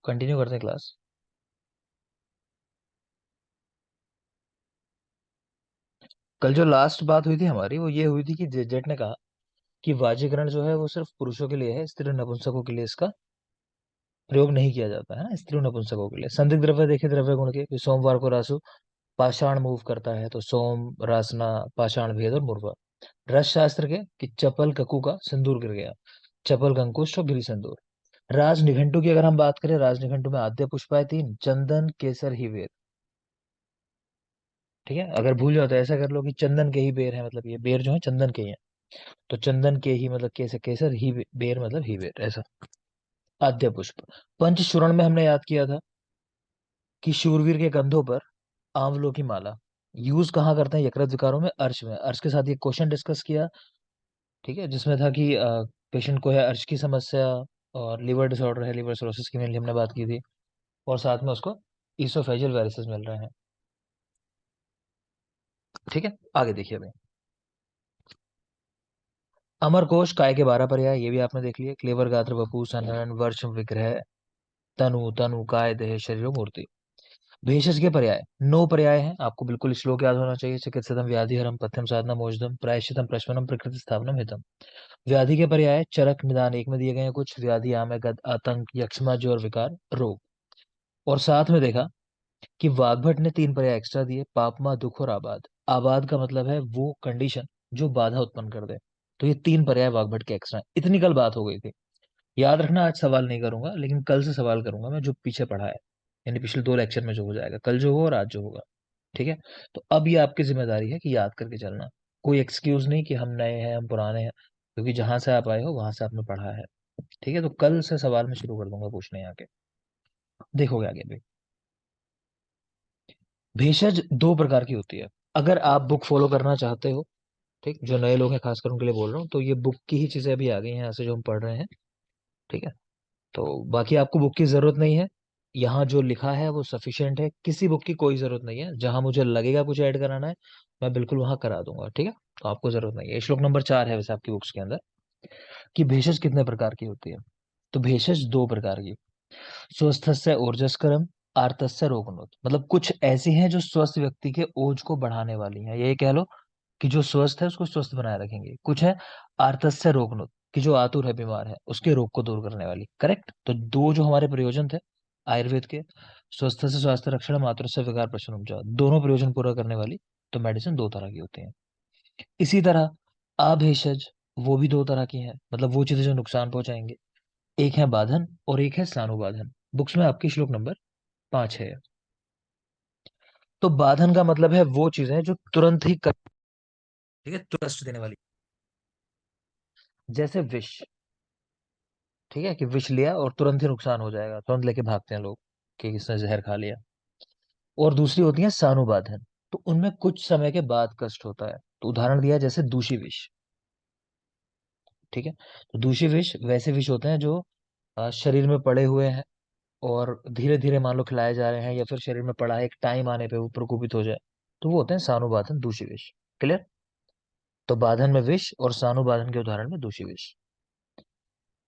Continue करते हैं class. कल जो लास्ट बात हुई थी हमारी वो ये हुई थी कि जेट ने कहा कि वाजीकरण जो है वो सिर्फ पुरुषों के लिए है, स्त्री नपुंसकों के लिए इसका प्रयोग नहीं किया जाता है ना, स्त्री नपुंसकों के लिए। संदिग्ध द्रव्य देखे द्रव्य गुण के कि सोमवार को रासु पाषाण मूव करता है तो सोम रासना पाषाण भेद और मूर्वा। रस शास्त्र के कि चपल ककु का सिंदूर गिर गया, चपल कंकुश और गिरी सिंदूर। राज निघंटु की अगर हम बात करें, राज निघंटु में आद्य पुष्पाय 3 चंदन केसर ही वेद। ठीक है, अगर भूल जाओ तो ऐसा कर लो कि चंदन के ही बेर है, मतलब ये बेर जो है चंदन के ही है, तो चंदन के ही मतलब केसर, केसर ही बेर मतलब ही बेर, ऐसा। आद्य पुष्प। पंचचूर्ण में हमने याद किया था कि शूरवीर के कंधों पर आंवलों की माला। यूज कहाँ करते हैं यकृत विकारों में? अर्श में। अर्श के साथ ये क्वेश्चन डिस्कस किया, ठीक है, जिसमें था कि पेशेंट को है अर्श की समस्या और लिवर डिसऑर्डर है, लिवर सिरोसिस की मेनली हमने बात की थी, और साथ में उसको इसोफेजियल वेरिसेस मिल रहे हैं। ठीक है, आगे देखिए भाई। अमरकोश काय के 12 पर्याय, ये भी आपने देख लिया। क्लेवर गात्र वपु सनन वर्ष विग्रह तनु तनु काय देह शरीर मूर्ति। भेषज के पर्याय 9 पर्याय हैं, आपको बिल्कुल श्लोक याद होना चाहिए। चिकित्सतम व्याधिहरम पथ्यम साधनम ओषधम प्रायश्चितम प्रशमनम प्रकृति स्थापनम हितम। व्याधि के पर्याय चरक निदान एक में दिए गए हैं कुछ। व्याधि आमय गद आतंक यक्ष्मा ज्वर विकार रोग। और साथ में देखा कि वाग्भट ने 3 पर्याय एक्स्ट्रा दिए, पापमा दुख और आबाद। आबाद का मतलब है वो कंडीशन जो बाधा उत्पन्न कर दे, तो ये 3 पर्याय वाग्भट के एक्स्ट्रा हैं। इतनी कल बात हो गई थी। याद रखना, आज सवाल नहीं करूंगा लेकिन कल से सवाल करूंगा मैं, जो पीछे पढ़ा है, यानी पिछले 2 लेक्चर में जो हो जाएगा, कल जो हो और आज जो होगा। ठीक है, तो अब ये आपकी जिम्मेदारी है कि याद करके चलना। कोई एक्सक्यूज नहीं कि हम नए हैं हम पुराने हैं, क्योंकि जहां से आप आए हो वहां से आपने पढ़ा है। ठीक है, तो कल से सवाल मैं शुरू कर दूंगा पूछने आके, देखोगे आगे भी। भेषज 2 प्रकार की होती है। अगर आप बुक फॉलो करना चाहते हो, ठीक, जो नए लोग हैं खासकर उनके लिए बोल रहा हूँ, तो ये बुक की ही चीजें अभी आ गई हैं यहाँ से जो हम पढ़ रहे हैं। ठीक है, तो बाकी आपको बुक की जरूरत नहीं है, यहाँ जो लिखा है वो सफिशियंट है। किसी बुक की कोई जरूरत नहीं है, जहां मुझे लगेगा कुछ ऐड कराना है मैं बिल्कुल वहां करा दूंगा। ठीक है, तो आपको जरूरत नहीं है। श्लोक नंबर 4 है वैसे आपकी बुक्स के अंदर, कि भेषज कितने प्रकार की होती है। तो भेषज 2 प्रकार की। स्वस्थस्य ओजस्करम आर्तस्य रोगनोत, मतलब कुछ ऐसी हैं जो स्वस्थ व्यक्ति के ओज को बढ़ाने वाली हैं, ये कह लो कि जो स्वस्थ है उसको स्वस्थ बनाए रखेंगे। कुछ है आर्तस्य रोगनोत, कि जो आतुर है बीमार है उसके रोग को दूर करने वाली। करेक्ट, तो 2 जो हमारे प्रयोजन थे आयुर्वेद के, स्वस्थ से स्वास्थ्य रक्षण मातृ से विकार प्रशमन उपचार, दोनों प्रयोजन पूरा करने वाली तो मेडिसिन 2 तरह की होती है। इसी तरह अभेषज, वो भी 2 तरह की है, मतलब वो चीजें जो नुकसान पहुंचाएंगे। एक है बाधन और एक है सानुबाधन। बुक्स में आपकी श्लोक नंबर 5 है। तो बाधन का मतलब है वो चीजें जो तुरंत ही कर, ठीक है, तुरंत कष्ट देने वाली, जैसे विष। ठीक है, कि विष लिया और तुरंत ही नुकसान हो जाएगा, तुरंत लेके भागते हैं लोग कि किसने जहर खा लिया। और दूसरी होती है सानुबाधन, तो उनमें कुछ समय के बाद कष्ट होता है। तो उदाहरण दिया जैसे दूषी विष। ठीक है, तो दूषी विष वैसे विष होते हैं जो शरीर में पड़े हुए हैं और धीरे धीरे मान लो खिलाए जा रहे हैं, या फिर शरीर में पड़ा है, एक टाइम आने पे वो प्रकोपित हो जाए, तो वो होते हैं सानुबाधन दूषी विष। क्लियर? तो बाधन में विष और सानुबाधन के उदाहरण में दूषी विष।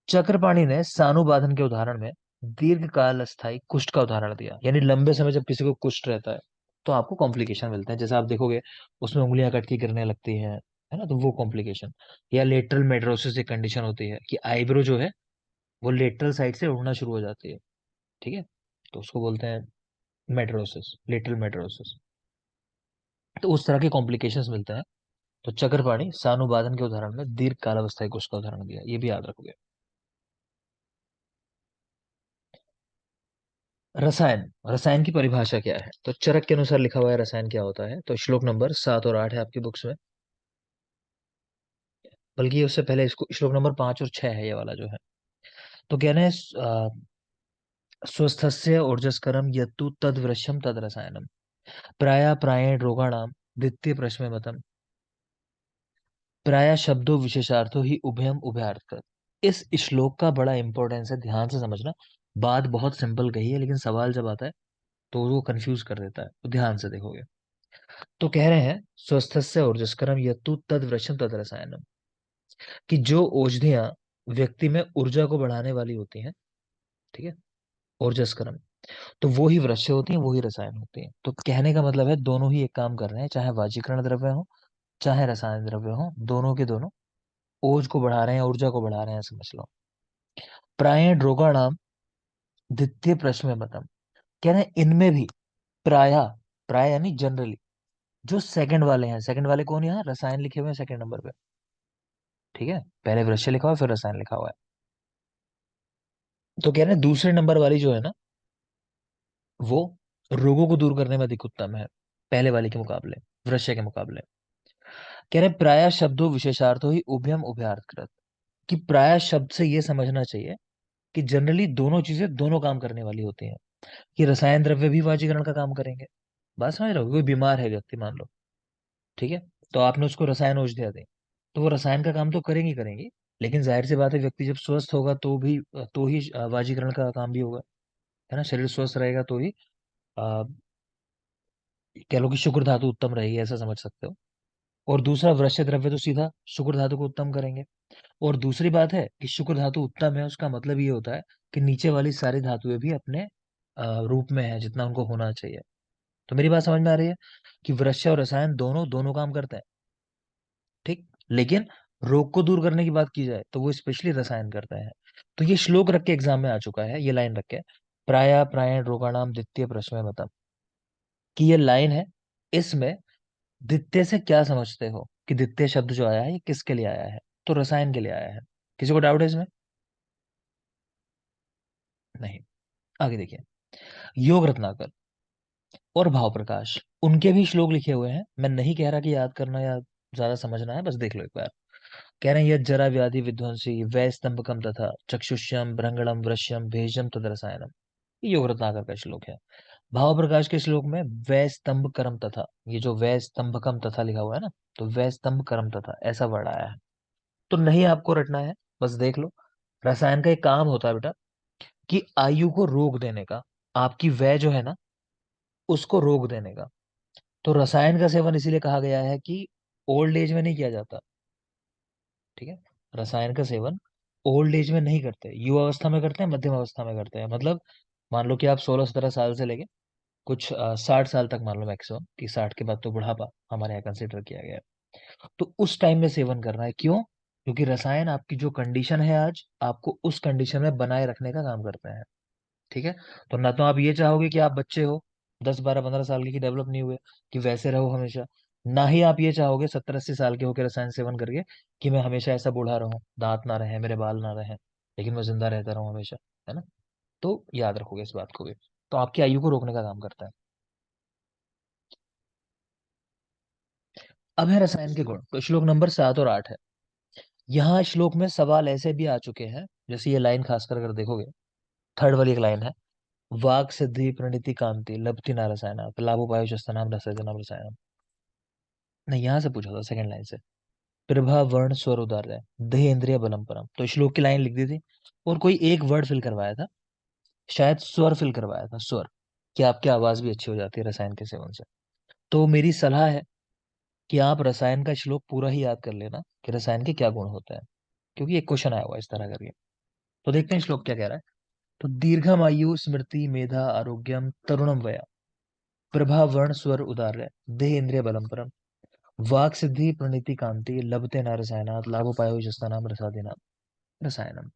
चक्रपाणि ने सानुबाधन के उदाहरण में दीर्घकाल अस्थायी कुष्ठ का उदाहरण दिया, यानी लंबे समय जब किसी को कुष्ठ रहता है तो आपको कॉम्प्लिकेशन मिलते हैं, जैसे आप देखोगे उसमें उंगलियां कट के गिरने लगती हैं, है ना, तो वो कॉम्प्लिकेशन। या लेटरल मेडरोसिस एक कंडीशन होती है कि आईब्रो जो है वो लेटरल साइड से उड़ना शुरू हो जाती है। ठीक है, तो उसको बोलते हैं मेडरोसिस, लेटरल मेडरोसिस। तो उस तरह के कॉम्प्लिकेशंस मिलते हैं। तो चक्रपाणि सानुबाधन के उदाहरण में दीर्घ कालावस्थाई कोष का उदाहरण दिया, ये भी याद रखोगे। रसायन, रसायन की परिभाषा क्या है? तो चरक के अनुसार लिखा हुआ है रसायन क्या होता है, तो श्लोक नंबर 7 और 8 है आपकी बुक्स में, बल्कि उससे पहले इसको श्लोक नंबर 5 और 6 है, ये वाला जो है। तो कहना है स्वस्थस्य ऊर्जस्करम यत्तु तद वृक्षम तद रसायनम प्राय प्रायण रोगाणाम द्वितीय प्रश्न मतम प्राय शब्दों विशेषार्थो ही उभयम उभयार्थक। इस श्लोक का बड़ा इंपॉर्टेंस है, ध्यान से समझना। बात बहुत सिंपल कही है लेकिन सवाल जब आता है तो वो कंफ्यूज कर देता है, तो ध्यान से देखोगे। तो कह रहे हैं स्वस्थस्य ऊर्जस्करम यत्तु तद वृक्षम तद रसायनम, कि जो औषधियां व्यक्ति में ऊर्जा को बढ़ाने वाली होती हैं, ठीक है, ओजस्करम। तो वो ही वृक्ष होती हैं, वो ही रसायन होती हैं। तो कहने का मतलब है दोनों ही एक काम कर रहे हैं, चाहे वाजीकरण द्रव्य हो चाहे रसायन द्रव्य हो, दोनों के दोनों ओज को बढ़ा रहे हैं, ऊर्जा को बढ़ा रहे हैं, समझ लो। प्रायण रोगाणाम द्वितीय प्रश्न में मतम, कह रहे हैं इनमें भी प्राय, प्राय यानी जनरली, जो सेकंड वाले हैं, सेकंड वाले कौन, यहाँ रसायन लिखे हुए हैं सेकंड नंबर पे, ठीक है, पहले वृक्ष लिखा हुआ है फिर रसायन लिखा हुआ है। तो कह रहे हैं दूसरे नंबर वाली जो है ना, वो रोगों को दूर करने में अधिक उत्तम है, पहले वाले के मुकाबले, वृक्ष के मुकाबले। कह रहे हैं प्राय शब्दों विशेषार्थो ही उभयम उभयार्थकृत, कि प्राय शब्द से ये समझना चाहिए कि जनरली दोनों चीजें दोनों काम करने वाली होती हैं, कि रसायन द्रव्य भी वाजीकरण का काम करेंगे। बात समझ रहे हो, कोई बीमार है व्यक्ति मान लो, ठीक है, तो आपने उसको रसायन औषधियां दी, तो वो रसायन का काम तो करेंगी करेंगी, लेकिन जाहिर सी बात है व्यक्ति जब स्वस्थ होगा तो भी, तो ही वाजीकरण का काम भी होगा, है ना, शरीर स्वस्थ रहेगा तो ही आ, कह लो कि शुक्र धातु उत्तम रहेगी, ऐसा समझ सकते हो। और दूसरा वृश्य द्रव्य तो सीधा शुक्र धातु को उत्तम करेंगे। और दूसरी बात है कि शुक्र धातु उत्तम है, उसका मतलब ये होता है कि नीचे वाली सारी धातुएं भी अपने रूप में है जितना उनको होना चाहिए। तो मेरी बात समझ में आ रही है कि वृक्ष और रसायन दोनों दोनों काम करते हैं, ठीक, लेकिन रोग को दूर करने की बात की जाए तो वो स्पेशली रसायन करते हैं। तो ये श्लोक रख के एग्जाम में आ चुका है, ये लाइन रख के, प्राय प्रायण रोगाणाम द्वितीय प्रश्न में मतलब, कि ये लाइन है, इसमें द्वितीय से क्या समझते हो, कि द्वितीय शब्द जो आया है ये किसके लिए आया है, तो रसायन के लिए आया है। किसी को डाउट है इसमें? नहीं। आगे देखिए, योग रत्नाकर और भाव प्रकाश, उनके भी श्लोक लिखे हुए हैं, मैं नहीं कह रहा कि याद करना या ज्यादा समझना है, बस देख लो एक बार। कह रहे हैं यह जरा व्याधि विध्वंसी वै स्तंभकम तथा चक्षुष्यम भ्रंगणम वृश्यम भेजम तद रसायनम, ये योग रत्नाकर का श्लोक है। भाव प्रकाश के श्लोक में वै स्तंभ करम तथा, ये जो वै स्तंभकम तथा लिखा हुआ है ना, तो वै स्तंभ करम तथा ऐसा वर्ड आया है। तो नहीं आपको रटना है, बस देख लो। रसायन का एक काम होता है बेटा, कि आयु को रोक देने का, आपकी वय जो है ना उसको रोक देने का। तो रसायन का सेवन इसीलिए कहा गया है कि ओल्ड एज में नहीं किया जाता, ठीक है, रसायन का सेवन ओल्ड एज में नहीं करते, युवा अवस्था में करते हैं, मध्यम अवस्था में करते हैं। मतलब मान लो कि आप 16-17 साल से लेके कुछ 60 साल तक मान लो मैक्सिमम, कि 60 के बाद तो बुढ़ापा हमारे यहाँ कंसिडर किया गया है। तो उस टाइम में सेवन करना है, क्यों? क्योंकि रसायन आपकी जो कंडीशन है आज, आपको उस कंडीशन में बनाए रखने का काम करते हैं, ठीक है। तो ना तो आप ये चाहोगे कि आप बच्चे हो 10-12-15 साल के, कि डेवलप नहीं हुए, कि वैसे रहो हमेशा, ना ही आप ये चाहोगे 70-80 साल के होकर रसायन सेवन करके कि मैं हमेशा ऐसा बूढ़ा रहूं, दांत ना रहे, मेरे बाल ना रहे, लेकिन मैं जिंदा रहता रहूं हमेशा, है ना। तो याद रखोगे इस बात को भी। तो आपकी आयु को रोकने का काम करता है। अब है रसायन के गुण, तो श्लोक नंबर 7 और 8 है। यहाँ श्लोक में सवाल ऐसे भी आ चुके हैं, जैसे ये लाइन खासकर अगर देखोगे, थर्ड वाली एक लाइन है, वाक सिद्धि प्रणीति कांति लभति ना रसायना लाभोपाय नाम रसायनम रसायनम। नहीं, यहाँ से पूछा था सेकंड लाइन से, प्रभा वर्ण स्वर उदार है, देह इंद्रिय बलम परम, तो श्लोक की लाइन लिख दी थी और कोई एक वर्ड फिल करवाया था, शायद स्वर फिल करवाया था, स्वर, कि आपकी आवाज भी अच्छी हो जाती है रसायन के सेवन से। तो मेरी सलाह है कि आप रसायन का श्लोक पूरा ही याद कर लेना कि रसायन के क्या गुण होते हैं, क्योंकि एक क्वेश्चन आया हुआ है इस तरह करके। तो देखते हैं श्लोक क्या कह रहा है। तो दीर्घम आयु स्मृति मेधा आरोग्यम तरुणम वया, प्रभा वर्ण स्वर उदार्य, देह इंद्रिय बलम परम, वाक सिद्धि प्रणीति कांति लभते न रसायनात् लाभोपायो नाम रसादिना रसायनम।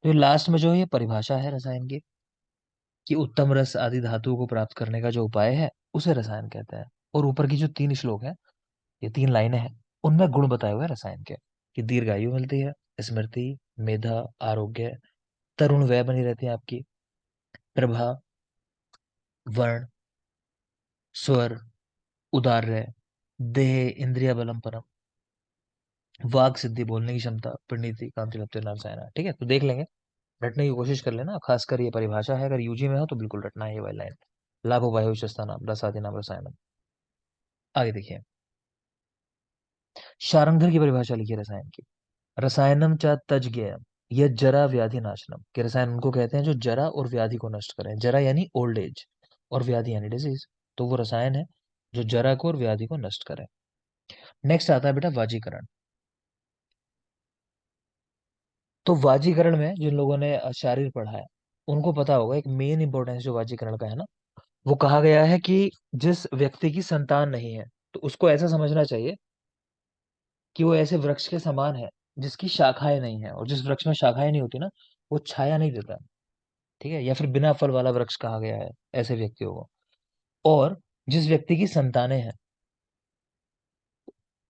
तो लास्ट में जो ये परिभाषा है रसायन की, कि उत्तम रस आदि धातुओं को प्राप्त करने का जो उपाय है उसे रसायन कहते हैं। और ऊपर की जो 3 श्लोक है, ये 3 लाइनें हैं, उनमें गुण बताए हुए हैं रसायन के, कि दीर्घायु मिलती है, स्मृति, मेधा, आरोग्य, तरुण वय बनी रहती है आपकी, प्रभा, वर्ण, स्वर, उदार्य, देह इंद्रिय बलम परम, वाक सिद्धि बोलने की क्षमता, परिणति कांति लप्ते नारायण। ठीक है, तो देख लेंगे, रटने की कोशिश कर लेना, खासकर ये परिभाषा है, अगर यूजी में हो तो बिल्कुल रटना है ये वाली लाइन, लाभो वायु नाम रसादि नाम रसायनम। आगे देखिए, शारंगधर की परिभाषा लिखिए रसायन की, रसायनम च तज ज्ञेयम, यह जरा व्याधि नाशनम, के रसायन उनको कहते हैं जो जरा और व्याधि को नष्ट करें, जरा यानी ओल्ड एज और व्याधि यानी डिजीज, तो वो रसायन है जो जरा को और व्याधि को नष्ट करे। नेक्स्ट आता है बेटा वाजीकरण। तो वाजीकरण में जिन लोगों ने शारीर पढ़ा है, उनको पता होगा एक मेन इंपॉर्टेंस जो वाजीकरण का है ना, वो कहा गया है कि जिस व्यक्ति की संतान नहीं है, तो उसको ऐसा समझना चाहिए कि वो ऐसे वृक्ष के समान है जिसकी शाखाएं नहीं है, और जिस वृक्ष में शाखाएं नहीं होती ना, वो छाया नहीं देता। ठीक है, या फिर बिना फल वाला वृक्ष कहा गया है ऐसे व्यक्तियों को। और जिस व्यक्ति की संतानें हैं,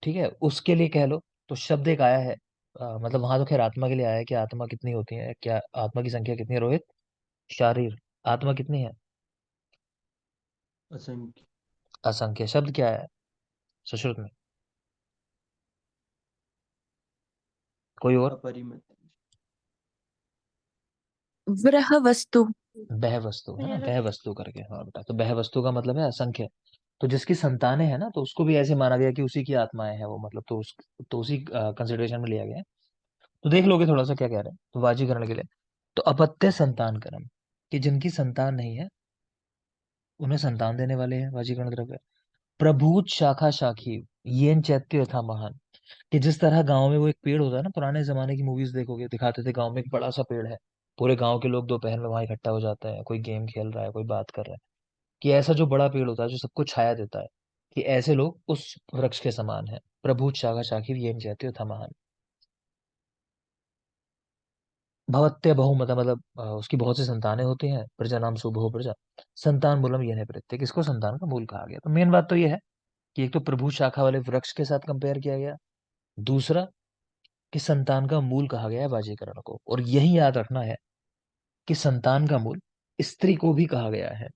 ठीक है, उसके लिए कह लो, तो शब्द एक आया है, मतलब वहां तो खैर आत्मा के लिए आया है कि आत्मा कितनी होती है, क्या आत्मा की संख्या कितनी है रोहित? शारीर, आत्मा कितनी है? असंख्य। असंख्य। शब्द क्या है सुश्रुत में? कोई और? अपरिमित। वृह वस्तु। बह वस्तु है ना, बह वस्तु करके, हाँ बेटा, तो बह वस्तु का मतलब है असंख्य। तो जिसकी संतानें हैं ना, तो उसको भी ऐसे माना गया कि उसी की आत्माएं हैं वो, मतलब तो उसी कंसिडरेशन में लिया गया है। तो देख लोगे थोड़ा सा क्या कह रहे हैं, तो वाजीकरण के लिए, तो अपत्य संतान कर्म, कि जिनकी संतान नहीं है उन्हें संतान देने वाले हैं वाजीकरण द्रव्य। प्रभूत शाखा शाखी, येन चैत्य यथा महान, कि जिस तरह गांव में वो एक पेड़ होता है ना, पुराने जमाने की मूवीज देखोगे, दिखाते थे गांव में एक बड़ा सा पेड़ है, पूरे गांव के लोग दोपहर में वहां इकट्ठा हो जाते हैं, कोई गेम खेल रहा है, कोई बात कर रहा है, कि ऐसा जो बड़ा पेड़ होता है जो सबको छाया देता है, कि ऐसे लोग उस वृक्ष के समान है। प्रभुत शाखा शाखी येन चैत्य यथा महान। भवत्य बहुमत, मतलब उसकी बहुत सी संतानें होती हैं, प्रजा नाम सुबह प्रजा, संतान मूलम यह प्रत्यय, किसको संतान का मूल कहा गया। तो मेन बात तो यह है कि एक तो प्रभु शाखा वाले वृक्ष के साथ कंपेयर किया गया, दूसरा कि संतान का मूल कहा गया है वाजीकरण को, और यही याद रखना है कि संतान का मूल स्त्री को भी कहा गया है,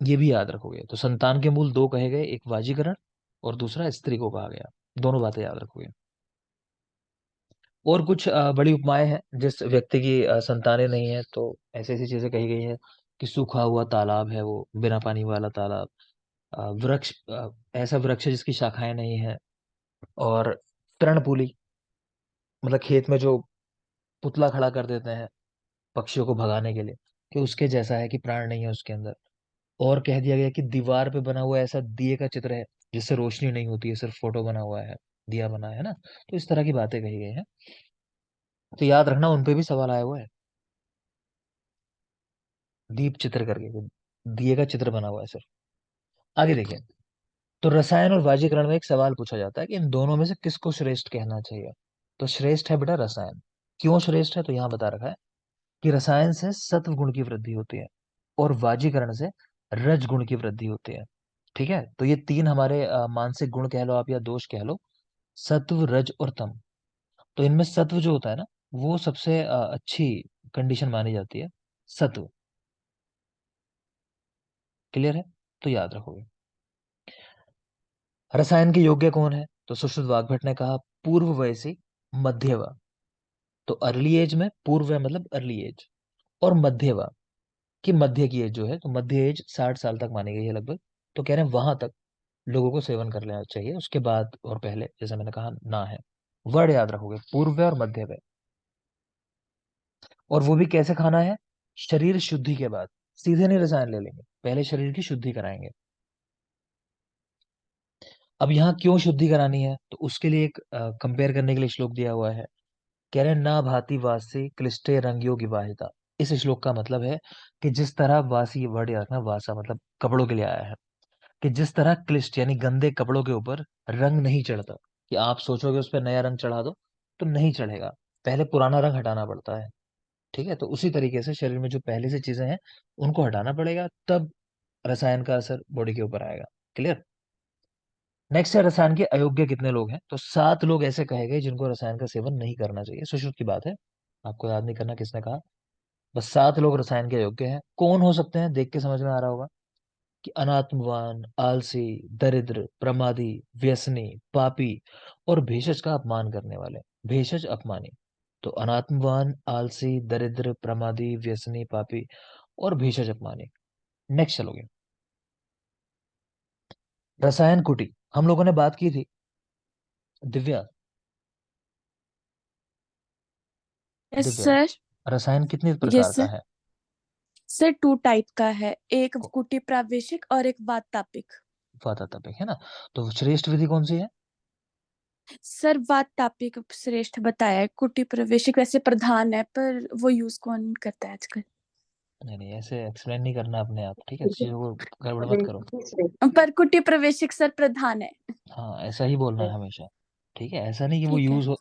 ये भी याद रखोगे। तो संतान के मूल दो कहे गए, एक वाजीकरण और दूसरा स्त्री को कहा गया, दोनों बातें याद रखोगे। और कुछ बड़ी उपमाएं हैं, जिस व्यक्ति की संतानें नहीं है, तो ऐसी ऐसी चीजें कही गई है कि सूखा हुआ तालाब है वो, बिना पानी वाला तालाब, वृक्ष, ऐसा वृक्ष है जिसकी शाखाएं नहीं है, और तृणपुली, मतलब खेत में जो पुतला खड़ा कर देते हैं पक्षियों को भगाने के लिए, कि उसके जैसा है कि प्राण नहीं है उसके अंदर। और कह दिया गया कि दीवार पे बना हुआ ऐसा दिए का चित्र है जिससे रोशनी नहीं होती है, सिर्फ फोटो बना हुआ है, दिया बना है ना। तो इस तरह की बातें कही गई हैं, तो याद रखना उन पे भी सवाल आया हुआ है, दीप चित्र करके, दिए का चित्र बना हुआ है सिर्फ। आगे देखिए, तो रसायन और वाजीकरण में एक सवाल पूछा जाता है कि इन दोनों में से किसको श्रेष्ठ कहना चाहिए। तो श्रेष्ठ है बेटा रसायन। क्यों श्रेष्ठ है, तो यहाँ बता रखा है कि रसायन से सत्व गुण की वृद्धि होती है, और वाजीकरण से रज गुण की वृद्धि होती है। ठीक है, तो ये तीन हमारे मानसिक गुण कह लो आप, या दोष कह लो, सत्व रज और तम। तो इनमें सत्व जो होता है ना, वो सबसे अच्छी कंडीशन मानी जाती है, सत्व। क्लियर है? तो याद रखोगे। रसायन के योग्य कौन है, तो सुश्रुत वाग्भट ने कहा पूर्व वयसी, मध्य व, तो अर्ली एज में पूर्व है मतलब अर्ली एज, और मध्य व कि मध्य की एज जो है, तो मध्य एज 60 साल तक मानी गई है लगभग। तो कह रहे हैं वहां तक लोगों को सेवन कर लेना चाहिए, उसके बाद और पहले जैसे मैंने कहा ना है। वर्ड याद रखोगे, पूर्व और मध्य में। और वो भी कैसे खाना है, शरीर शुद्धि के बाद, सीधे नहीं रसायन ले लेंगे, पहले शरीर की शुद्धि कराएंगे। अब यहाँ क्यों शुद्धि करानी है, तो उसके लिए एक कंपेयर करने के लिए श्लोक दिया हुआ है। कह रहे हैं ना भांति वासी क्लिष्टे रंगियों की वाहिता। इस श्लोक का मतलब है कि जिस तरह वासी, ये वर्ड याद रखना, वासा मतलब कपड़ों के लिए आया है, कि जिस तरह क्लिष्ट यानी गंदे कपड़ों के ऊपर रंग नहीं चढ़ता, कि आप सोचोगे उस पर नया रंग चढ़ा दो, तो नहीं चढ़ेगा, पहले पुराना रंग हटाना पड़ता है। ठीक है, तो उसी तरीके से शरीर में जो पहले से चीजें हैं उनको हटाना पड़ेगा, तब रसायन का असर बॉडी के ऊपर आएगा। क्लियर? नेक्स्ट है रसायन के अयोग्य कितने लोग हैं, तो 7 लोग ऐसे कहे गए जिनको रसायन का सेवन नहीं करना चाहिए। सुश्रुत की बात है, आपको याद नहीं करना किसने कहा, बस 7 लोग रसायन के अयोग्य हैं। कौन हो सकते हैं, देख के समझ में आ रहा होगा, कि अनात्मवान, आलसी, दरिद्र, प्रमादी, व्यसनी, पापी और भेषज का अपमान करने वाले। भेषज अपमानी, तो अनात्मवान, आलसी, दरिद्र, प्रमादी, व्यसनी, पापी और भेषज अपमानी। नेक्स्ट चलोगे, रसायन कुटी, हम लोगों ने बात की थी, दिव्या, यस दिव्या, सर। रसायन कितने यस प्रकार का सर। है? सर 2 टाइप का है, एक कुटी प्रावेशिक और एक वातापिक। वातातपिक है ना, तो श्रेष्ठ विधि कौन सी है? सर वातापिक श्रेष्ठ बताया है, कुटी प्रावेशिक वैसे प्रधान है पर वो यूज कौन करता है आजकल। नहीं नहीं, ऐसे एक्सप्लेन नहीं करना अपने आप, ठीक है, चीजों को गड़बड़ मत करो। पर कुटी प्रवेशिक सर प्रधान है। हाँ, ऐसा ही बोलना है हमेशा। ठीक है, ऐसा नहीं कि वो ठीक है। यूज हो।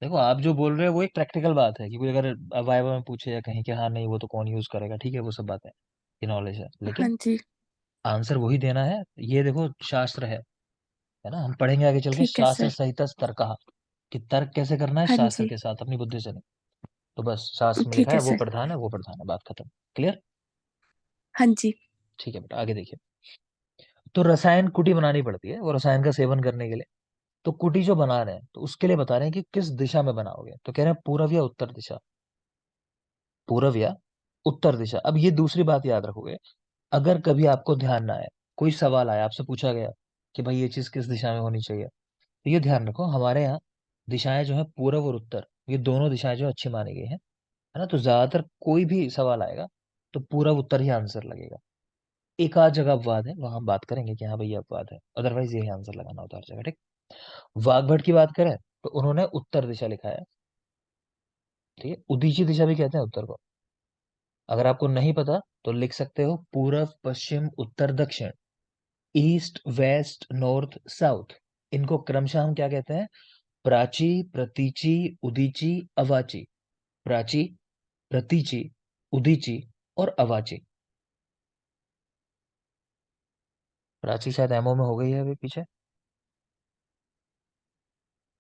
देखो, आप जो बोल रहे हो वो एक प्रैक्टिकल बात है कि कोई अगर वाइवा में पूछे या कहीं कि हाँ नहीं वो तो कौन यूज करेगा, ठीक है, वो सब बात है, ये नॉलेज है, हाँ लेकिन जी। आंसर वही देना है। ये देखो, शास्त्र है ना, हम पढ़ेंगे आगे चल के ठीक है शास्त्र सर। सहित तर्क, कि तर्क कैसे करना है हाँ शास्त्र जी। के साथ, अपनी बुद्धि से नहीं। तो बस शास्त्र में लिखा ठीक है है वो सर। प्रधान है, वो प्रधान है, बात खत्म। क्लियर? हाँ जी। ठीक है बेटा, आगे देखिए। तो रसायन कुटी बनानी पड़ती है, वो रसायन का सेवन करने के लिए। तो कुटी जो बना रहे हैं तो उसके लिए बता रहे हैं कि किस दिशा में बनाओगे, तो कह रहे हैं पूर्व या उत्तर दिशा। पूर्व या उत्तर दिशा। अब ये दूसरी बात याद रखोगे, अगर कभी आपको ध्यान ना आए, कोई सवाल आया, आपसे पूछा गया कि भाई ये चीज किस दिशा में होनी चाहिए, तो ये ध्यान रखो, हमारे यहाँ दिशाएं जो है पूर्व और उत्तर, ये दोनों दिशाएं जो अच्छी मानी गई हैं, है ना। तो ज्यादातर कोई भी सवाल आएगा तो पूर्व उत्तर ही आंसर लगेगा। एक आध जगह अपवाद है, वहां हम बात करेंगे कि हाँ भाई ये अपवाद है, अदरवाइज यही आंसर लगाना होता है हर जगह, ठीक। वाग्भट की बात करें तो उन्होंने उत्तर दिशा लिखा है, ठीक है, उदीची दिशा भी कहते हैं उत्तर को। अगर आपको नहीं पता तो लिख सकते हो पूर्व पश्चिम उत्तर दक्षिण, ईस्ट वेस्ट नॉर्थ साउथ। इनको क्रमशः हम क्या कहते हैं? प्राची, प्रतीची, उदीची, अवाची। प्राची, प्रतीची, उदीची और अवाची। प्राची शायद एमओ में हो गई है अभी पीछे,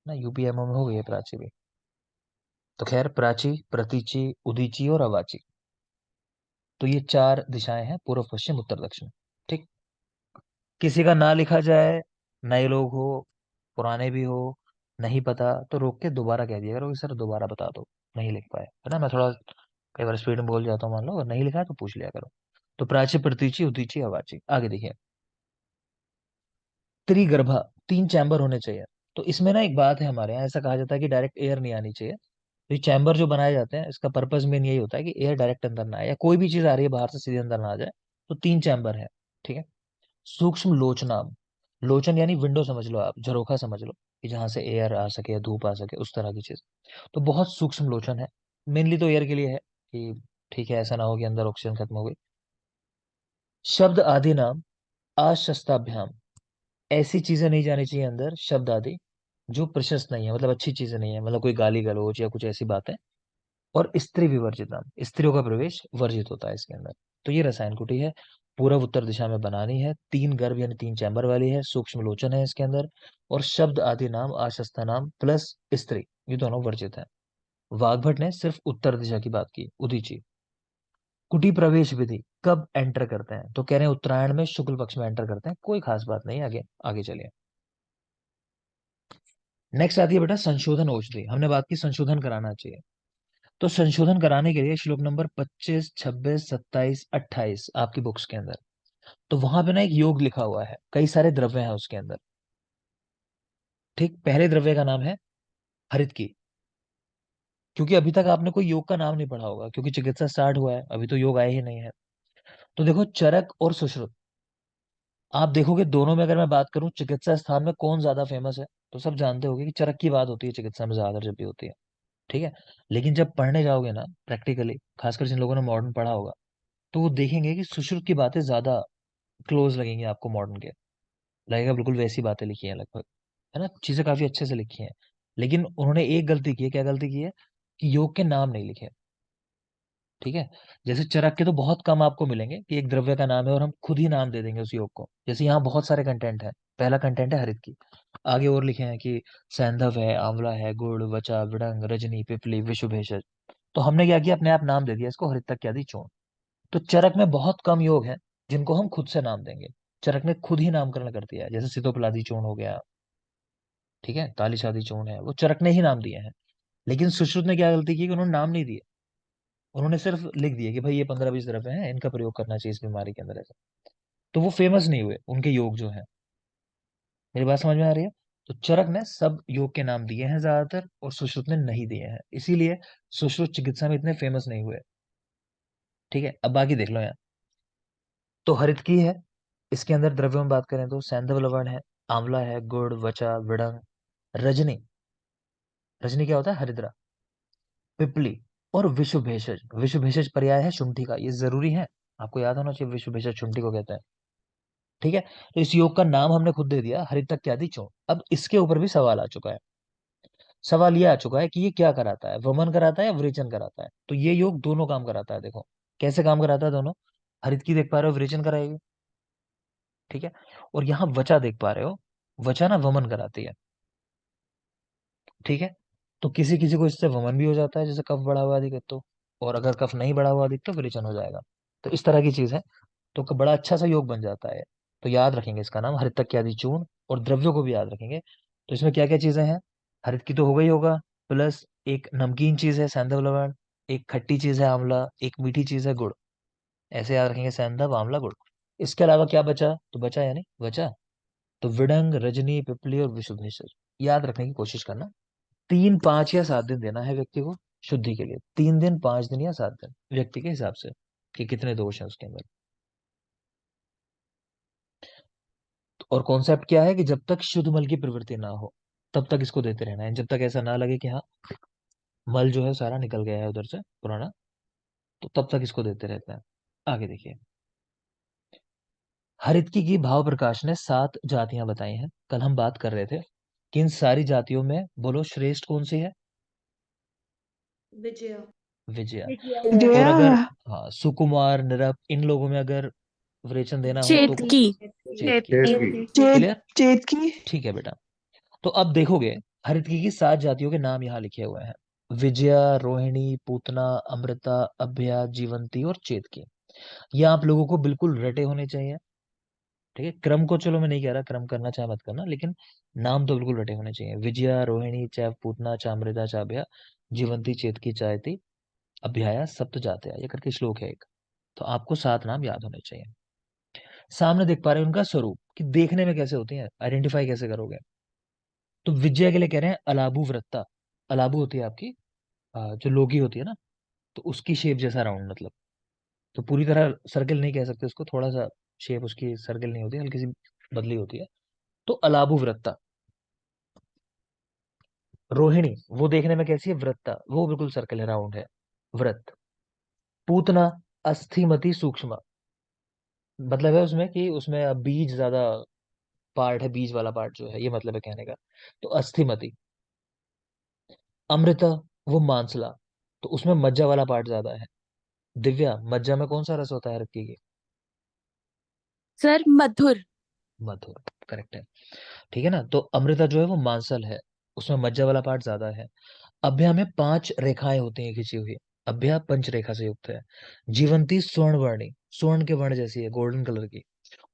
ना, यूपीएमओ में हो गई है प्राची भी। तो खैर, प्राची, प्रतीची, उदीची और अवाची, तो ये चार दिशाएं हैं, पूर्व पश्चिम उत्तर दक्षिण, ठीक। किसी का ना लिखा जाए, नए लोग हो, पुराने भी हो, नहीं पता, तो रोक के दोबारा कह दिया करो कि सर दोबारा बता दो, नहीं लिख पाए, है ना। मैं थोड़ा कई बार स्पीड में बोल जाता हूँ, मान लो, अगर नहीं लिखा है तो पूछ लिया करो। तो प्राची, प्रतीची, उदीची, अवाची, आगे देखिए। त्रिगर्भा, तीन चैम्बर होने चाहिए। तो इसमें ना एक बात है, हमारे यहाँ ऐसा कहा जाता है कि डायरेक्ट एयर नहीं आनी चाहिए। तो ये चैम्बर जो बनाए जाते हैं, इसका पर्पज मेन यही होता है कि एयर डायरेक्ट अंदर ना आए, या कोई भी चीज आ रही है बाहर से सीधे अंदर ना आ जाए। तो तीन चैम्बर है, ठीक है। सूक्ष्म लोचनाभ, लोचन यानी विंडो समझ लो आप, झरोखा समझ लो, कि जहां से एयर आ सके, धूप आ सके, उस तरह की चीज। तो बहुत सूक्ष्म लोचन है, मेनली तो एयर के लिए है कि ठीक है, ऐसा ना हो कि अंदर ऑक्सीजन खत्म हो गई। शब्द आदि नाम अशस्ताभ्याम, ऐसी चीजें नहीं जानी चाहिए अंदर, शब्द आदि जो प्रशस्त नहीं है, मतलब अच्छी चीजें नहीं है, मतलब कोई गाली गलौज या कुछ ऐसी बातें। और स्त्री विवर्जितम, स्त्रियों का प्रवेश वर्जित होता है इसके अंदर। तो ये रसायन कुटी है, पूर्व उत्तर दिशा में बनानी है, तीन गर्भ यानी तीन चैम्बर वाली है, सूक्ष्म लोचन है इसके अंदर, और शब्द आदि नाम आशस्ता नाम प्लस स्त्री, ये दोनों वर्जित है। वाग्भट ने सिर्फ उत्तर दिशा की बात की, उदीची। कुटी प्रवेश विधि कब एंटर करते हैं, तो कह रहे हैं उत्तरायण में शुक्ल पक्ष में एंटर करते हैं, कोई खास बात नहीं, आगे आगे चलिए। नेक्स्ट आती है बेटा संशोधन औषधि। हमने बात की संशोधन कराना चाहिए, तो संशोधन कराने के लिए श्लोक नंबर 25, 26, 27, 28 आपकी बुक्स के अंदर, तो वहां पे ना एक योग लिखा हुआ है, कई सारे द्रव्य हैं उसके अंदर, ठीक। पहले द्रव्य का नाम है हरित की, क्योंकि अभी तक आपने कोई योग का नाम नहीं पढ़ा होगा, क्योंकि चिकित्सा स्टार्ट हुआ है, अभी तो योग आए ही नहीं है। तो देखो, चरक और सुश्रुत, आप देखोगे दोनों में, अगर मैं बात करूं चिकित्सा स्थान में कौन ज्यादा फेमस है, तो सब जानते होंगे कि चरक की बात होती है चिकित्सा में ज्यादा जब भी होती है, ठीक है। लेकिन जब पढ़ने जाओगे ना प्रैक्टिकली, खासकर जिन लोगों ने मॉडर्न पढ़ा होगा, तो वो देखेंगे कि सुश्रुत की बातें ज्यादा क्लोज लगेंगी आपको मॉडर्न के, लगेगा बिल्कुल वैसी बातें लिखी हैं लगभग, है ना, चीजें काफी अच्छे से लिखी हैं। लेकिन उन्होंने एक गलती की है, क्या गलती की है? कि योग के नाम नहीं लिखे, ठीक है। जैसे चरक के तो बहुत कम आपको मिलेंगे कि एक द्रव्य का नाम है और हम खुद ही नाम दे देंगे उस योग को, जैसे यहाँ बहुत सारे कंटेंट है। पहला कंटेंट है हरित की, आगे और लिखे हैं कि सैंधव है, आंवला है, गुड़, वचा, विडंग, रजनी, पिपली, विषु भेषज। तो हमने क्या किया, अपने आप नाम दे दिया इसको, हरित तक आदि चूर्ण। तो चरक में बहुत कम योग हैं जिनको हम खुद से नाम देंगे, चरक ने खुद ही नामकरण कर दिया है, जैसे सितोपलादी चूर्ण हो गया, ठीक है, तालिशादी चूर्ण है, वो चरक ने ही नाम दिए हैं। लेकिन सुश्रुत ने क्या गलती की कि उन्होंने नाम नहीं दिए, उन्होंने सिर्फ लिख दिया कि भाई ये 15-20 द्रव्य हैं, इनका प्रयोग करना चाहिए इस बीमारी के अंदर, ऐसा। तो वो फेमस नहीं हुए उनके योग जो है। मेरी बात समझ में आ रही है? तो चरक ने सब योग के नाम दिए हैं ज्यादातर, और सुश्रुत ने नहीं दिए हैं, इसीलिए सुश्रुत चिकित्सा में इतने फेमस नहीं हुए, ठीक है। अब बाकी देख लो यहाँ। तो हरित की है, इसके अंदर द्रव्यों में बात करें तो सैंधव लवण है, आंवला है, गुड़, वचा, विडंग, रजनी, रजनी क्या होता है? हरिद्रा, पिपली, और विश्व भेषज, विश्व भेषज पर्याय है शुंठी का, ये जरूरी है, आपको याद होना चाहिए विश्व भेषज शुंठी को कहते हैं। ठीक है, तो इस योग का नाम हमने खुद दे दिया, हरितक चूर्ण। अब इसके ऊपर भी सवाल आ चुका है। सवाल ये आ चुका है कि ये क्या कराता है, वमन कराता है या विरेचन कराता है। तो ये योग दोनों काम कराता है, देखो कैसे काम कराता है दोनों। हरित की देख पा रहे हो, विरेचन कराएगी। ठीक है, और यहाँ वचा देख पा रहे हो, वचा ना वमन कराती है। ठीक है, तो किसी किसी को इससे वमन भी हो जाता है, जैसे कफ बढ़ा हुआ दिखे तो, और अगर कफ नहीं बढ़ा हुआ दिखे तो विरेचन हो जाएगा। तो इस तरह की चीज है, तो बड़ा अच्छा सा योग बन जाता है। तो याद रखेंगे इसका नाम हरितक आदि चूर्ण, और द्रव्यों को भी याद रखेंगे। तो इसमें क्या क्या चीजें हैं, हरित की तो हो गई होगा, प्लस एक नमकीन चीज है सैंधव लवण, एक खट्टी चीज है आंवला, एक मीठी चीज है गुड़। ऐसे याद रखेंगे, सैंधव आंवला गुड़। इसके अलावा क्या बचा, तो बचा यानी बचा, तो विडंग रजनी पिपली और विशुद्ध भेषज। याद रखने की कोशिश करना। 3 5 या 7 दिन देना है व्यक्ति को शुद्धि के लिए, 3 दिन 5 दिन या 7 दिन व्यक्ति के हिसाब से, कि कितने दोष हैं उसके अंदर। और कॉन्सेप्ट क्या है कि जब तक शुद्ध मल की प्रवृत्ति ना हो तब तक इसको देते रहना है, जब तक ऐसा ना लगे कि हाँ मल जो है सारा निकल गया है उधर से पुराना, तो तब तक इसको देते रहते हैं। आगे देखिए, हरितकी की भाव प्रकाश ने 7 जातियां बताई हैं। कल हम बात कर रहे थे कि इन सारी जातियों में बोलो श्रेष्ठ कौन सी है। विजया। विजया। और जया। अगर, हाँ, सुकुमार निरप इन लोगों में अगर विरेचन देना हो तो चेतकी। चेत की। चेत क्लियर। चेत की। ठीक है बेटा। तो अब देखोगे, हरितकी की 7 जातियों के नाम यहाँ लिखे हुए हैं, विजया, रोहिणी, पूतना, अमृता, अभया, जीवंती और चेतकी। ये आप लोगों को बिल्कुल रटे होने चाहिए। ठीक है, क्रम को चलो मैं नहीं कह रहा, क्रम करना चाहे मत करना, लेकिन नाम तो बिल्कुल रटे होने चाहिए। विजया, रोहिणी, चैव, पूतना, चामृता, चाभया, जीवंती, चेतकी, चायती, अभ्याया, सप्त जातया, ये करके श्लोक है एक। तो आपको 7 नाम याद होने चाहिए। सामने देख पा रहे हैं उनका स्वरूप, कि देखने में कैसे होती है, आइडेंटिफाई कैसे करोगे। तो विजया के लिए कह रहे हैं अलाबु वृत्ता। अलाबु होती है आपकी, जो लोगी होती है ना, तो उसकी शेप जैसा राउंड, मतलब तो पूरी तरह सर्कल नहीं कह सकते उसको, थोड़ा सा शेप उसकी सर्कल नहीं होती, हल्की सी बदली होती है। तो अलाबु वृत्ता। रोहिणी, वो देखने में कैसी है, वृत्ता, वो बिल्कुल सर्कल है, राउंड है, वृत्त। पूतना, अस्थिमति सूक्ष्म, मतलब है उसमें कि उसमें बीज ज्यादा पार्ट है, बीज वाला पार्ट जो है, ये मतलब है कहने का। तो अस्थिमति। अमृता, वो मांसला, तो उसमें मज्जा वाला पार्ट ज्यादा है। दिव्या, मज्जा में कौन सा रस होता है रक्की की। सर मधुर। मधुर, करेक्ट है। ठीक है ना, तो अमृता जो है वो मांसल है, उसमें मज्जा वाला पार्ट ज्यादा है। अभ्या में 5 रेखाएं होती हैं खिंची हुई, अभ्या पंच रेखा से युक्त है। जीवंती स्वर्ण वर्णी, स्वर्ण के वर्ण जैसी है, गोल्डन कलर की।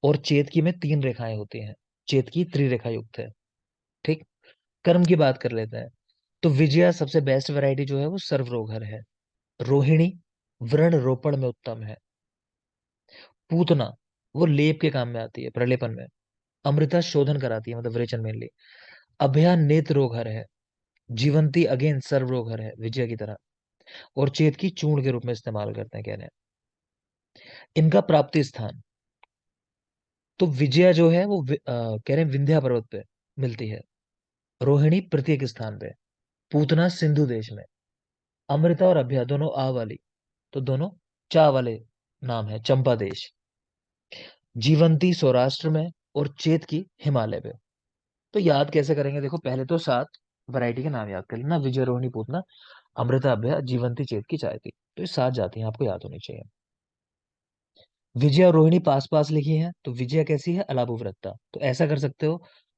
और चेतकी में 3 रेखाएं होती हैं, चेतकी त्रिरेखा युक्त है। ठीक। कर्म की बात कर लेते हैं। तो विजया सबसे बेस्ट वैरायटी जो है वो सर्वरोगहर है। रोहिणी व्रण रोपण में उत्तम है। पूतना, वो लेप के काम में आती है, प्रलेपन में। अमृता शोधन कराती है, मतलब विरेचन मेनली। अभया नेत्र रोगहर है। जीवंती अगेन सर्व रोगहर है, विजय की तरह। और चेत की चूर्ण के रूप में इस्तेमाल करते हैं, कह रहे हैं। इनका प्राप्ति स्थान, तो विजया जो है वो कह रहे हैं विंध्या पर्वत पे मिलती है। रोहिणी प्रत्येक स्थान पे। पूतना सिंधु देश में। अमृता और अभ्या दोनों आ वाली, तो दोनों चा वाले नाम है, चंपा देश। जीवंती सौराष्ट्र में, और चेत की हिमालय पे। तो याद कैसे करेंगे, देखो पहले तो 7 वैरायटी के नाम याद कर लेना, विजय, रोहिणी, पूतना, अमृता, अभया, जीवंती, चेत की, चायती। तो ये 7 जातियां आपको याद होनी चाहिए। विजय और रोहिणी पास पास लिखी हैं, तो विजय कैसी है, अलाभुवृत्ता। तो ऐसा कर सकते हो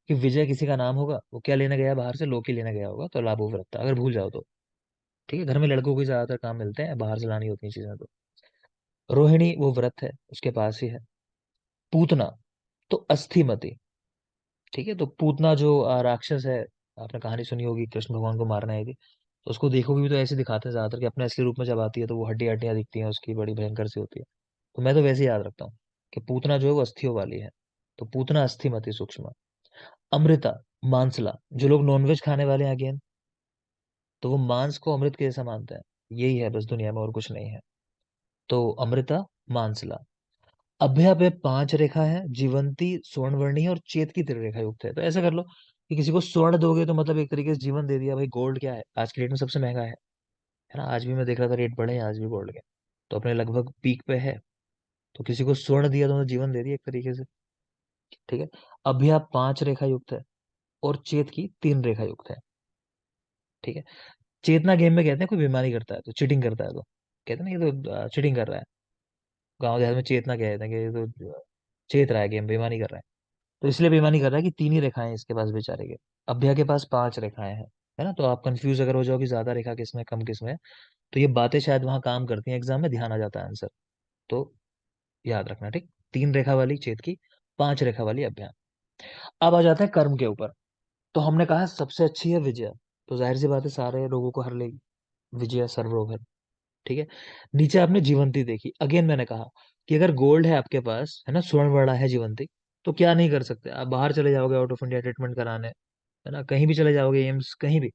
कि विजय किसी का नाम होगा, वो क्या लेने गया बाहर से, लोकी लेने गया होगा, तो अलाभुवृत्ता, अगर भूल जाओ तो। ठीक है, घर में लड़कों को ही ज्यादातर काम मिलते हैं, बाहर से लानी होती है चीजें। तो रोहिणी वो व्रत है, उसके पास ही है। पूतना, तो अस्थिमति। ठीक है, तो पूतना जो राक्षस है, आपने कहानी सुनी होगी, कृष्ण भगवान को मारना है थी, तो उसको देखोगे भी तो ऐसे दिखाते हैं ज्यादातर कि अपने असली रूप में जब आती है तो वो हड्डी हड्डियां दिखती हैं उसकी, बड़ी भयंकर सी होती है। तो मैं तो वैसे ही याद रखता हूँ कि पूतना जो है वो अस्थियों वाली है। तो पूतना अस्थिमति सूक्ष्म। अमृता मांसला, जो लोग नॉनवेज खाने वाले हैं अगेन, तो वो मांस को अमृत के जैसा मानते हैं। यही है बस दुनिया में, और कुछ नहीं है। तो अमृता मांसला। अभ्या पे 5 रेखा है, जीवंती स्वर्णवर्णी है, और चेत की त्रिरेखा युक्त है। तो ऐसा कर लो कि किसी को स्वर्ण दोगे तो मतलब एक तरीके से जीवन दे दिया भाई, गोल्ड क्या है आज की डेट में सबसे महंगा है। है ना। आज भी मैं देख रहा था रेट बढ़े हैं आज भी गोल्ड के, तो अपने लगभग पीक पे है। तो किसी को स्वर्ण दिया तो उन्हें जीवन दे दिया एक तरीके से। ठीक है। अभ्या 5 रेखा युक्त है और चेत की 3 रेखा युक्त है। ठीक है। चेतना गेम में कहते हैं कोई बेईमानी करता है तो, चीटिंग करता है तो, कहते हैं ना ये तो चीटिंग कर रहा है। गाँव देहात में चेतना कहते हैं कि ये तो चेत रहा है गेम, बेईमानी कर रहा है। तो इसलिए बेईमानी कर रहा है कि 3 ही रेखाएं हैं इसके पास बेचारे के। अभ्या के पास 5 रेखाएं हैं। है ना। तो आप कंफ्यूज अगर हो जाओ कि ज्यादा रेखा किसमें कम किसमें है, तो ये बातें शायद वहां काम करती हैं, एग्जाम में ध्यान आ जाता है आंसर। तो याद रखना। ठीक। 3 रेखा वाली चेत की, 5 रेखा वाली अभ्या। अब आ जाते हैं कर्म के ऊपर। तो हमने कहा सबसे अच्छी है विजया, तो जाहिर सी बात है सारे रोगों को हर लेगी, विजया सर्वरोग है। ठीक है। नीचे आपने जीवंती देखी, अगेन मैंने कहा कि अगर गोल्ड है आपके पास, है ना, स्वर्ण वाला है जीवंती, तो क्या नहीं कर सकते आप, बाहर चले जाओगे आउट ऑफ इंडिया ट्रीटमेंट कराने, है ना, कहीं भी चले जाओगे एम्स कहीं भी,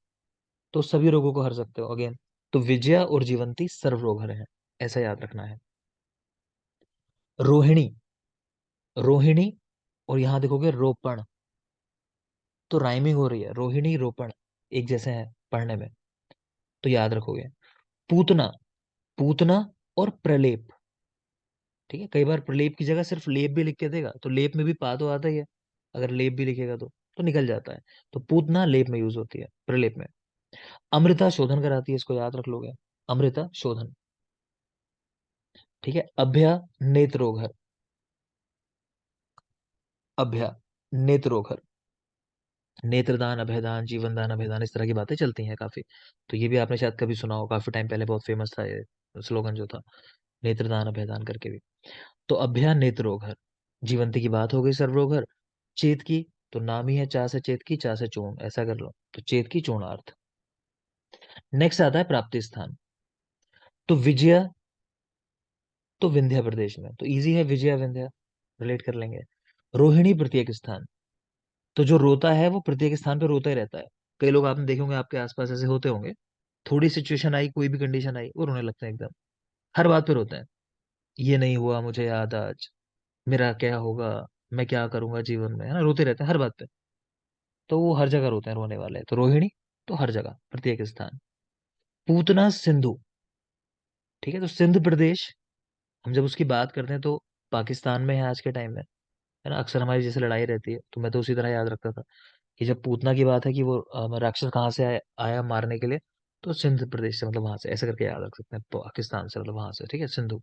तो सभी रोगों को हर सकते हो अगेन। तो विजया और जीवंती सर्व रोग हर है, ऐसा याद रखना है। रोहिणी, रोहिणी, और यहां देखोगे रोपण, तो राइमिंग हो रही है, रोहिणी रोपण एक जैसे हैं पढ़ने में, तो याद रखोगे। पूतना, पूतना और प्रलेप। ठीक है। कई बार प्रलेप की जगह सिर्फ लेप भी लिख के देगा, तो लेप में भी पा तो आता ही है, अगर लेप भी लिखेगा तो निकल जाता है। तो पूतना लेप में यूज होती है, प्रलेप में। अमृता शोधन कराती है, इसको याद रख लोगे, अमृता शोधन। ठीक है। अभ्या नेत्रोघर, अभ्या नेत्रोघर, नेत्रदान अभयदान जीवनदान अभयदान, इस तरह की बातें चलती हैं काफी। तो ये भी आपने शायद कभी सुना हो, काफी टाइम पहले बहुत फेमस था ये स्लोगन जो था, नेत्रदान अभयदान करके भी। तो अभ्या नेत्रोघर, जीवंती की बात हो गई सर्वरोघर। चेत की, तो नाम ही है चा से चेत की, चा से चूर्ण, ऐसा कर लो, तो चेत की चूर्णार्थ। नेक्स्ट आता है प्राप्ति स्थान। तो विजया, तो विंध्य प्रदेश में, तो इजी है, विजया विंध्या रिलेट कर लेंगे। रोहिणी प्रत्येक स्थान, तो जो रोता है वो प्रत्येक स्थान पे रोता ही रहता है। कई लोग आपने देखे होंगे आपके आसपास ऐसे होते होंगे, थोड़ी सिचुएशन आई, कोई भी कंडीशन आई, वो रोने लगते हैं एकदम, हर बात पे रोते हैं। ये नहीं हुआ मुझे याद आज, मेरा क्या होगा, मैं क्या करूंगा जीवन में, है ना, रोते रहते हैं हर बात पे। तो वो हर जगह रोते हैं रोने वाले, तो रोहिणी तो हर जगह प्रत्येक स्थान। पूतना सिंधु। ठीक है। तो सिंध प्रदेश, हम जब उसकी बात करते हैं तो पाकिस्तान में है आज के टाइम में, है ना। अक्सर हमारी जैसे लड़ाई रहती है, तो मैं तो उसी तरह याद रखता था कि जब पूतना की बात है कि वो राक्षस कहाँ से आया मारने के लिए, तो सिंध प्रदेश से, मतलब वहां से, ऐसे करके याद रख सकते हैं, पाकिस्तान से मतलब वहां से। ठीक है। सिंधु।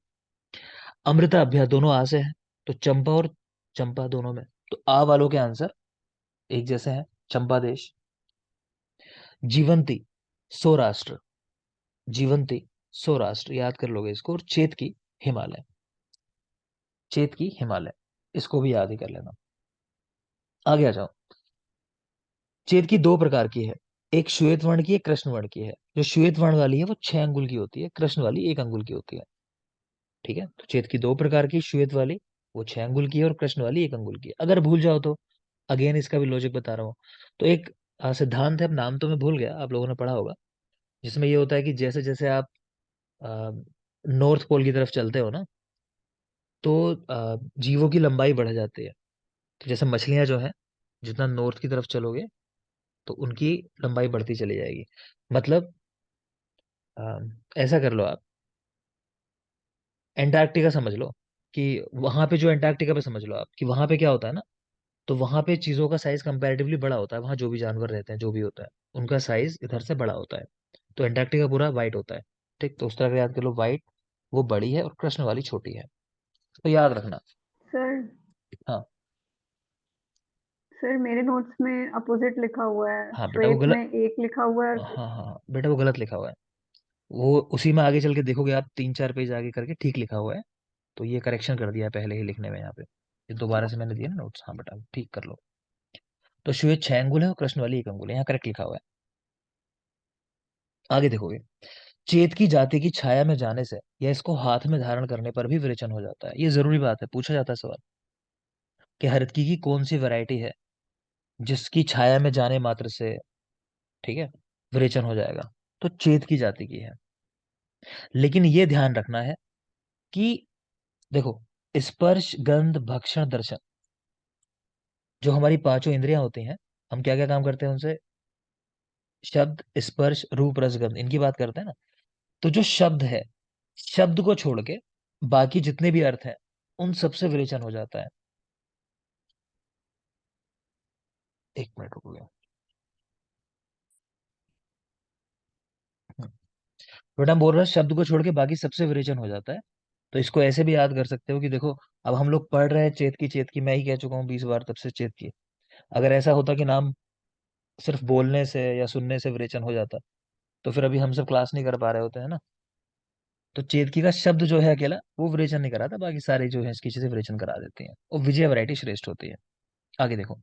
अमृता अभ्या दोनों आ से है, तो चंपा और चंपा दोनों में, तो आ वालों के आंसर एक जैसे हैं, चंपा देश। जीवंती सौराष्ट्र, जीवंती सौराष्ट्र याद कर लोगे इसको। और चेत की हिमालय, चेत की हिमालय, इसको भी याद ही कर लेना। आगे आ जाओ। चेत की 2 प्रकार की है, एक श्वेत वर्ण की, एक कृष्ण वर्ण की है। जो श्वेत वर्ण वाली है वो 6 अंगुल की होती है, कृष्ण वाली 1 अंगुल की होती है। ठीक है। तो चेत की 2 प्रकार की, श्वेत वाली वो 6 अंगुल की है और कृष्ण वाली 1 अंगुल की है। अगर भूल जाओ तो अगेन इसका भी लॉजिक बता रहा हूँ। तो एक सिद्धांत है, अब नाम तो मैं भूल गया, आप लोगों ने पढ़ा होगा, जिसमें ये होता है कि जैसे जैसे आप नॉर्थ पोल की तरफ चलते हो ना, तो जीवों की लंबाई बढ़ जाती है। तो जैसे मछलियां जो हैं, जितना नॉर्थ की तरफ चलोगे तो उनकी लंबाई बढ़ती चली जाएगी। मतलब अ, ऐसा कर लो आप, एंटार्क्टिका समझ लो, कि वहां पे जो एंटार्क्टिका पे समझ लो आप कि वहां पे क्या होता है ना, तो वहां पे चीजों का साइज कंपैरेटिवली बड़ा होता है, वहां जो भी जानवर रहते हैं जो भी होता है उनका साइज इधर से बड़ा होता है। तो एंटार्क्टिका पूरा वाइट होता है। ठीक। तो उस तरह का याद कर लो, वाइट वो बड़ी है और कृष्ण वाली छोटी है, तो याद रखना। सर हाँ। सर मेरे नोट्स में अपोजिट लिखा हुआ है, हाँ बेटा वो श्वेत में गलत, एक लिखा हुआ है हाँ और हाँ बेटा वो गलत लिखा हुआ है। वो उसी में आगे चल के देखोगे आप, 3-4 पेज आगे करके ठीक लिखा हुआ है। तो ये करेक्शन कर दिया है पहले ही लिखने में यहाँ पे, ये दोबारा से मैंने दिया ना नोट्स, हाँ बेटा ठीक कर लो। तो श्वेत 6 अंगुल है और कृष्ण वाली 1 अंगुल है, यहाँ करेक्ट लिखा हुआ है। आगे देखोगे, चेत की जाति की छाया में जाने से या इसको हाथ में धारण करने पर भी विरेचन हो जाता है। ये जरूरी बात है, पूछा जाता है सवाल कि हरतकी की कौन सी वैरायटी है जिसकी छाया में जाने मात्र से, ठीक है, विरेचन हो जाएगा। तो चेत की जाति की है। लेकिन ये ध्यान रखना है कि देखो, स्पर्श गंध भक्षण दर्शन, जो हमारी 5 इंद्रियां होती हैं, हम क्या क्या काम करते हैं उनसे, शब्द स्पर्श रूप रस गंध, इनकी बात करते हैं ना। तो जो शब्द है, शब्द को छोड़ के बाकी जितने भी अर्थ हैं उन सबसे विरेचन हो जाता है। एक मिनट रुको। बेटा बोल रहा है शब्द को छोड़ के बाकी सबसे विरेचन हो जाता है। तो इसको ऐसे भी याद कर सकते हो कि देखो, अब हम लोग पढ़ रहे हैं चेत की, मैं ही कह चुका हूँ 20 बार तब से चेत की। अगर ऐसा होता कि नाम सिर्फ बोलने से या सुनने से विरेचन हो जाता, तो फिर अभी हम सब क्लास नहीं कर पा रहे होते हैं ना। तो चेतकी का शब्द जो है अकेला वो विरेचन नहीं कराता, बाकी सारे जो है इसकी चीजें विरेचन करा देती हैं, और विजय वैरायटी श्रेष्ठ होती है। आगे देखो।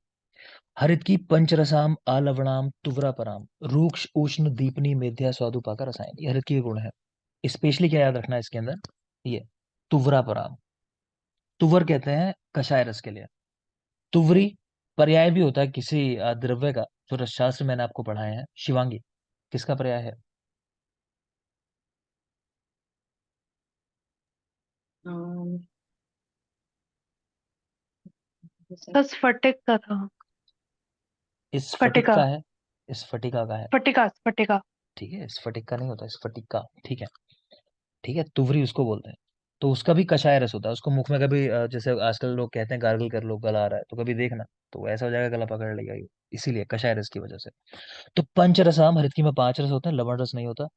हरित की पंचरसाम आलवणाम तुवरा पराम रूक्ष उष्ण दीपनी मेध्या स्वादुपाका रसायन, ये हरित की गुण है। स्पेशली क्या याद रखना है इसके अंदर, ये तुवरा पराम। तुवर कहते हैं कषाय रस के लिए। तुवरी पर्याय भी होता है किसी द्रव्य का, जो रसशास्त्र मैंने आपको पढ़ाए हैं। शिवांगी, किसका पर्याय है? अम, सर स्फटिक का था। इस स्फटिक स्फटिका। का है, इस स्फटिका का है। स्फटिका स्फटिका। ठीक है, स्फटिक का नहीं होता, स्फटिक का। ठीक है। ठीक है, तुवरी उसको बोलते हैं। तो उसका भी कषाय रस होता है, उसको मुख में कभी जैसे आजकल लोग कहते हैं गार्गल कर लो, गला आ रहा है, तो कभी देखना तो ऐसा हो जाएगा, गला पकड़ लेगा ये। इसीलिए कषाय रस की वजह से। तो पंच रसाम, हरित की में 5 रस होते हैं, लवण रस नहीं होता।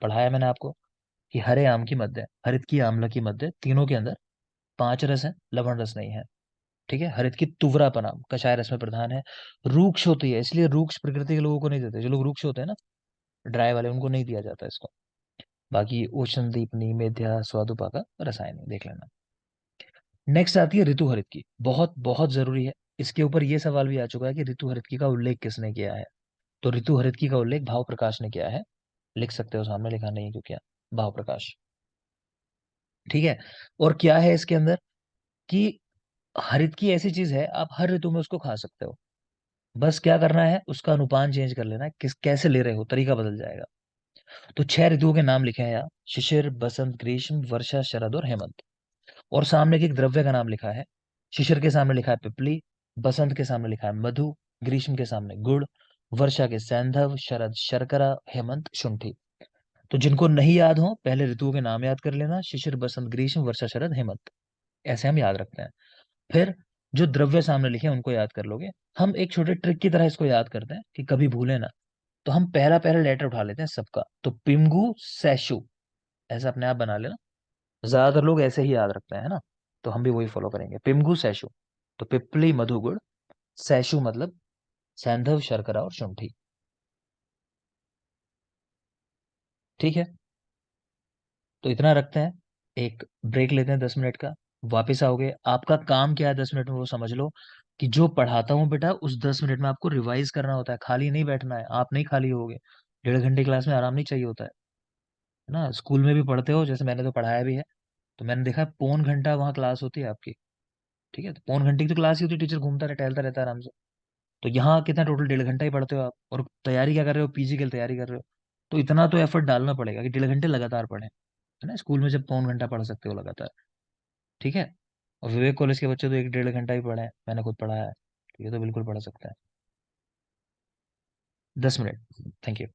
पढ़ाया मैंने आपको कि हरे आम की मध्य, हरित की, आंवला की मध्य, तीनों के अंदर 5 रस है, लवण रस नहीं है। ठीक है। हरित की तुवरा पनाम कषाय रस में प्रधान है। रूक्ष होती है, इसलिए रूक्ष प्रकृति के लोगों को नहीं देते। जो लोग रूक्ष होते हैं ना, ड्राई वाले, उनको नहीं दिया जाता इसको। बाकी ओशन दीपनी मेध्या स्वादुपाका रसायन देख लेना। नेक्स्ट आती है ऋतु हरित की, बहुत बहुत जरूरी है। इसके ऊपर ये सवाल भी आ चुका है कि ऋतु हरित की का उल्लेख किसने किया है। तो ऋतु हरित की का उल्लेख भाव प्रकाश ने किया है। लिख सकते हो, सामने लिखा नहीं है क्यों, क्या? भाव प्रकाश। ठीक है। और क्या है इसके अंदर कि हरित की ऐसी चीज है, आप हर ऋतु में उसको खा सकते हो। बस क्या करना है, उसका अनुपान चेंज कर लेना है, किस कैसे ले रहे हो, तरीका बदल जाएगा। तो 6 ऋतुओं के नाम लिखे हैं यहाँ, शिशिर, बसंत, ग्रीष्म, वर्षा, शरद और हेमंत। और सामने एक द्रव्य का नाम लिखा है। शिशिर के सामने लिखा है पिपली, बसंत के सामने लिखा है मधु, ग्रीष्म के सामने गुड़, वर्षा के सैंधव, शरद शर्करा, हेमंत शुंठी। तो जिनको नहीं याद हो, पहले ऋतुओं के नाम याद कर लेना, शिशिर, बसंत, ग्रीष्म, वर्षा, शरद, हेमंत। ऐसे हम याद रखते हैं। फिर जो द्रव्य सामने लिखे हैं उनको याद कर लोगे। हम एक छोटे ट्रिक की तरह इसको याद करते हैं कि कभी भूले ना। तो हम पहला पहला लेटर उठा लेते हैं सबका, तो पिंगू सैशु, ऐसा अपने आप बना लेना। ज्यादातर लोग ऐसे ही याद रखते हैं, है ना। तो हम भी वही फॉलो करेंगे, पिंगू सैशु। तो पिपली, मधु, गुड़, सैशु मतलब सैंधव, शर्करा और शुंठी। ठीक है। तो इतना रखते हैं, एक ब्रेक लेते हैं 10 मिनट का। वापस आओगे, आपका काम क्या है 10 मिनट में वो समझ लो। कि जो पढ़ाता हूँ बेटा, उस 10 मिनट में आपको रिवाइज करना होता है, खाली नहीं बैठना है। आप नहीं खाली होगे, 1.5 घंटे क्लास में आराम नहीं चाहिए होता है ना। स्कूल में भी पढ़ते हो, जैसे मैंने तो पढ़ाया भी है। तो मैंने देखा है, पौन घंटा वहाँ क्लास होती है आपकी। ठीक है, तो पौन घंटे की तो क्लास ही होती है, टीचर घूमता रहे, टहलता रहता है आराम से। तो यहाँ कितना टोटल 1.5 घंटा ही पढ़ते हो आप, और तैयारी क्या कर रहे हो, पीजी के लिए तैयारी कर रहे हो। तो इतना तो एफर्ट डालना पड़ेगा कि 1.5 घंटे लगातार पढ़े, है ना। स्कूल में जब पौन घंटा पढ़ सकते हो लगातार। ठीक है। और विवेक कॉलेज के बच्चे तो 1 1.5 घंटा ही पढ़े हैं, मैंने खुद पढ़ाया है। ठीक है, तो बिल्कुल पढ़ सकते हैं। 10 मिनट। Thank you.